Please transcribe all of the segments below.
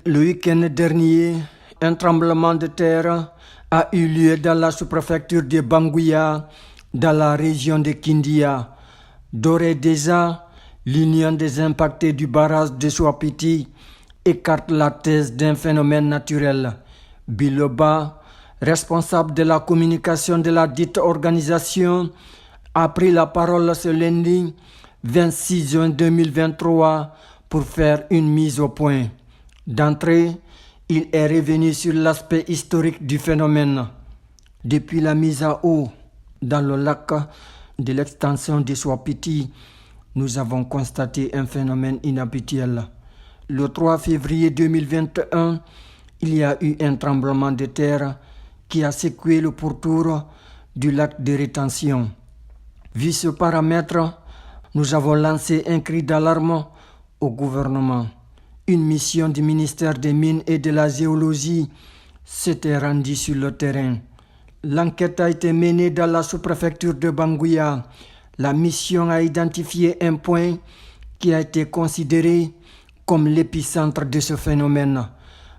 Le week-end dernier, un tremblement de terre a eu lieu dans la sous-préfecture de Banguya, dans la région de Kindia. D'ores et déjà, l'Union des impactés du barrage de Souapiti écarte la thèse d'un phénomène naturel. Biloba, responsable de la communication de la dite organisation, a pris la parole ce lundi 26 juin 2023 pour faire une mise au point. D'entrée, il est revenu sur l'aspect historique du phénomène. Depuis la mise à eau dans le lac de l'extension de Souapiti, nous avons constaté un phénomène inhabituel. Le 3 février 2021, il y a eu un tremblement de terre qui a secoué le pourtour du lac de rétention. Vu ce paramètre, nous avons lancé un cri d'alarme au gouvernement. Une mission du ministère des Mines et de la Géologie s'était rendue sur le terrain. L'enquête a été menée dans la sous-préfecture de Banguya. La mission a identifié un point qui a été considéré comme l'épicentre de ce phénomène.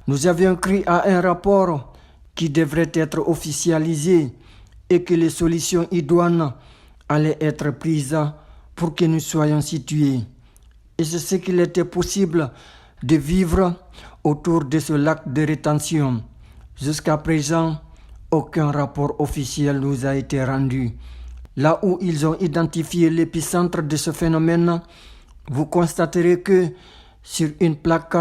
Nous avions cru à un rapport qui devrait être officialisé et que les solutions idoines allaient être prises pour que nous soyons situés. Et c'est ce qu'il était possible de vivre autour de ce lac de rétention. Jusqu'à présent, aucun rapport officiel nous a été rendu. Là où ils ont identifié l'épicentre de ce phénomène, vous constaterez que sur une plaque,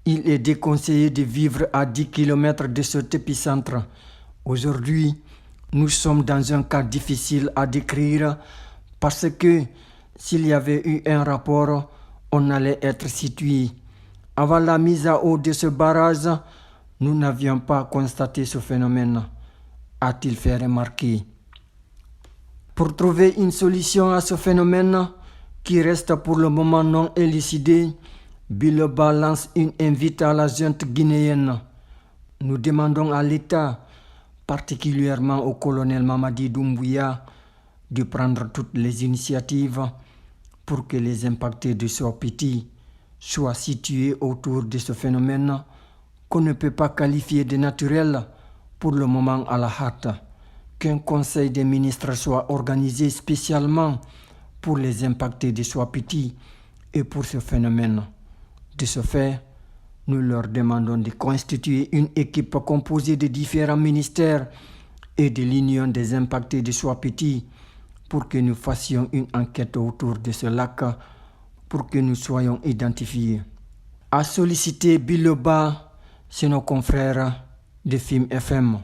il est déconseillé de vivre à 10 km de cet épicentre. Aujourd'hui, nous sommes dans un cas difficile à décrire parce que s'il y avait eu un rapport, on allait être situé. Avant la mise à eau de ce barrage, nous n'avions pas constaté ce phénomène, a-t-il fait remarquer. Pour trouver une solution à ce phénomène, qui reste pour le moment non élucidé, Biloba lance une invite à la junte guinéenne. Nous demandons à l'État, particulièrement au colonel Mamadi Doumbouya, de prendre toutes les initiatives pour que les impactés de Souapiti soient situés autour de ce phénomène qu'on ne peut pas qualifier de naturel pour le moment à la hâte. Qu'un conseil des ministres soit organisé spécialement pour les impactés de Souapiti et pour ce phénomène. De ce fait, nous leur demandons de constituer une équipe composée de différents ministères et de l'Union des impactés de Souapiti pour que nous fassions une enquête autour de ce lac pour que nous soyons identifiés. À solliciter Biloba, c'est nos confrères de FIM FM.